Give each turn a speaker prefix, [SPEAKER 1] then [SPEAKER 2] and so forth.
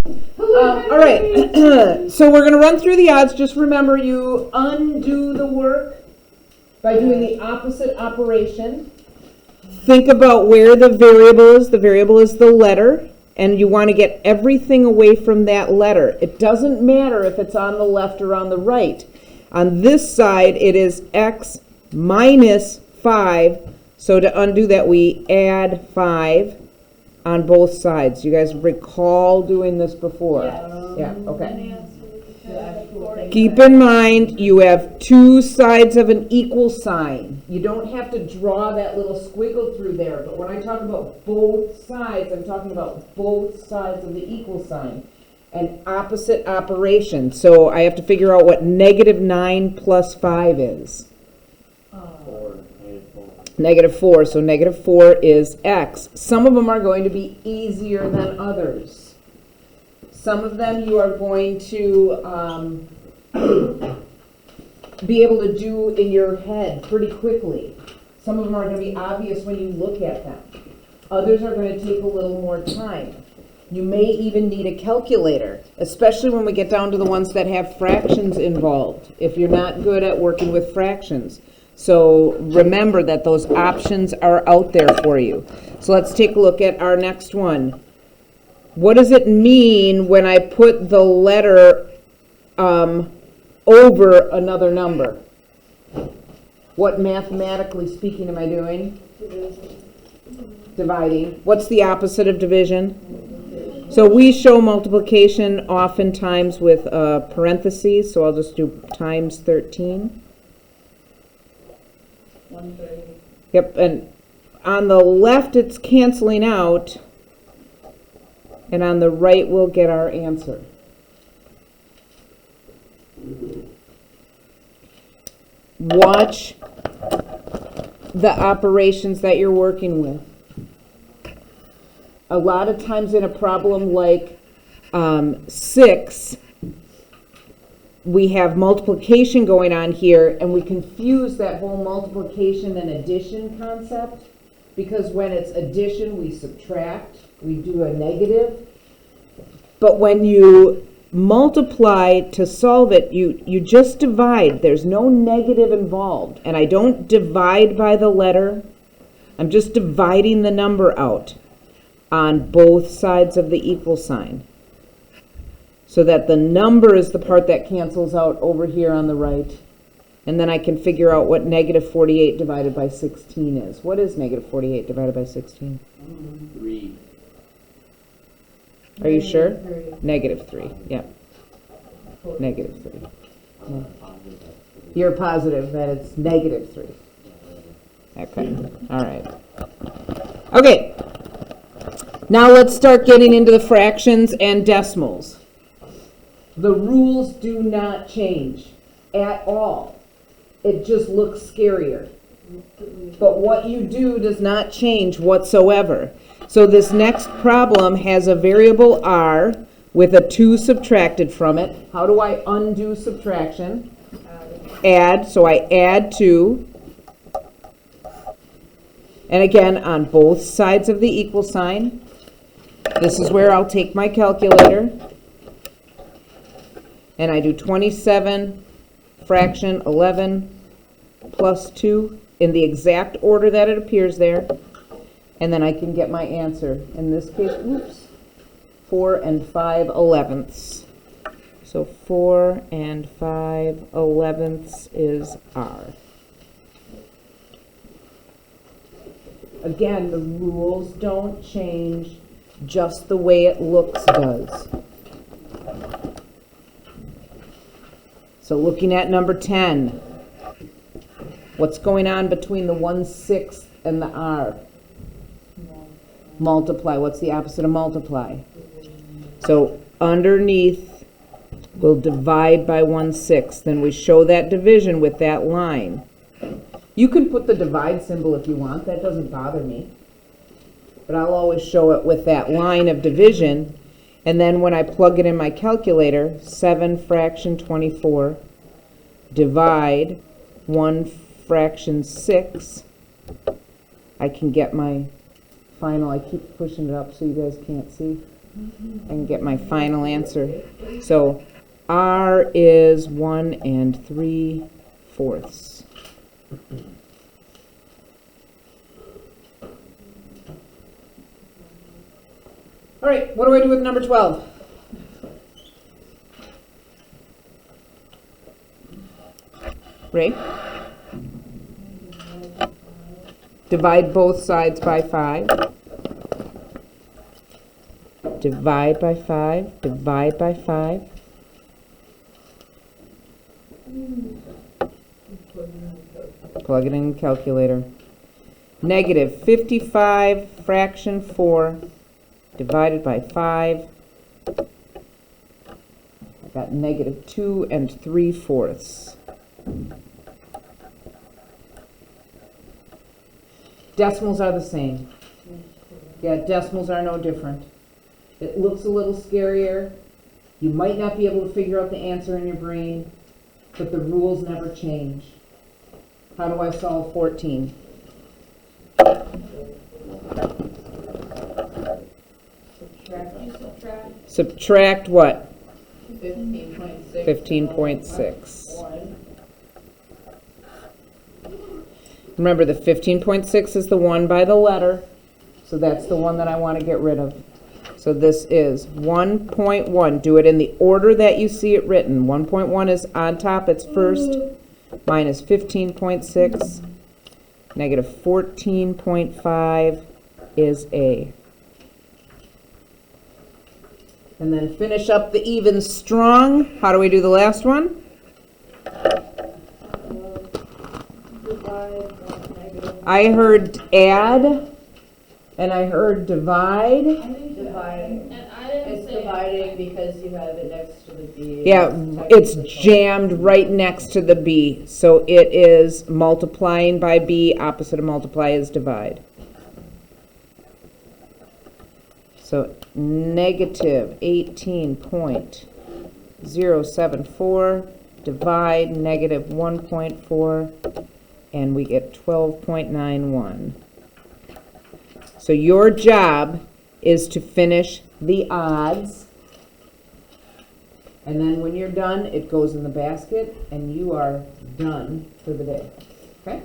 [SPEAKER 1] All right, so we're going to run through the odds. Just remember, you undo the work by doing the opposite operation. Think about where the variable is. The variable is the letter, and you want to get everything away from that letter. It doesn't matter if it's on the left or on the right. On this side, it is x minus 5. So to undo that, we add 5 on both sides. You guys recall doing this before?
[SPEAKER 2] Yes.
[SPEAKER 1] Yeah, okay. Keep in mind, you have two sides of an equal sign. You don't have to draw that little squiggle through there, but when I talk about both sides, I'm talking about both sides of the equal sign. An opposite operation. So I have to figure out what negative 9 plus 5 is. Negative 4. So negative 4 is x. Some of them are going to be easier than others. Some of them you are going to be able to do in your head pretty quickly. Some of them are going to be obvious when you look at them. Others are going to take a little more time. You may even need a calculator, especially when we get down to the ones that have fractions involved, if you're not good at working with fractions. So remember that those options are out there for you. So let's take a look at our next one. What does it mean when I put the letter over another number? What, mathematically speaking, am I doing? Dividing. What's the opposite of division? So we show multiplication oftentimes with parentheses, so I'll just do times 13.
[SPEAKER 2] 130.
[SPEAKER 1] Yep, and on the left it's canceling out, and on the right we'll get our answer. Watch the operations that you're working with. A lot of times in a problem like 6, we have multiplication going on here, and we confuse that whole multiplication and addition concept, because when it's addition, we subtract, we do a negative. But when you multiply to solve it, you just divide. There's no negative involved. And I don't divide by the letter. I'm just dividing the number out on both sides of the equal sign, so that the number is the part that cancels out over here on the right. And then I can figure out what negative 48 divided by 16 is. What is negative 48 divided by 16?
[SPEAKER 3] 3.
[SPEAKER 1] Are you sure?
[SPEAKER 2] 3.
[SPEAKER 1] Negative 3, yeah. Negative 3. Yeah. You're positive that it's negative 3. Okay, all right. Okay, now let's start getting into the fractions and decimals. The rules do not change at all. It just looks scarier. But what you do does not change whatsoever. So this next problem has a variable r with a 2 subtracted from it. How do I undo subtraction? Add. So I add 2. And again, on both sides of the equal sign. This is where I'll take my calculator. And I do 27 fraction 11 plus 2 in the exact order that it appears there. And then I can get my answer. In this case, 4 and 5 elevenths. So 4 and 5 elevenths is R. Again, the rules don't change, just the way it looks does. So looking at number 10, what's going on between the 1/6 and the R? Multiply. What's the opposite of multiply? So underneath, we'll divide by 1/6. Then we show that division with that line. You can put the divide symbol if you want. That doesn't bother me. But I'll always show it with that line of division. And then when I plug it in my calculator, 7 fraction 24, divide 1 fraction 6, I can get my final. I keep pushing it up so you guys can't see. and get my final answer. So R is 1 3/4. All right, what do I do with number 12? Ray? Divide both sides by 5. Divide by 5. Divide by 5. Plug it in the calculator. Negative 55 fraction 4 divided by 5. I got negative 2 3/4. Decimals are the same. Yeah, decimals are no different. It looks a little scarier. You might not be able to figure out the answer in your brain, but the rules never change. How do I solve 14? Subtract what?
[SPEAKER 2] 15.6.
[SPEAKER 1] 15.6. Remember, the 15.6 is the one by the letter, so that's the one that I want to get rid of. So this is 1.1. Do it in the order that you see it written. 1.1 is on top, it's first, minus 15.6. Negative 14.5 is A. And then finish up the even strong. How do we do the last one? I heard add, and I heard divide.
[SPEAKER 2] I think divide. It's dividing because you have it next to the B.
[SPEAKER 1] Yeah, it's jammed right next to the B. So it is multiplying by B. Opposite of multiply is divide. So negative 18.074 divide negative 1.4, and we get 12.91. So your job is to finish the odds, and then when you're done, it goes in the basket, and you are done for the day. Okay?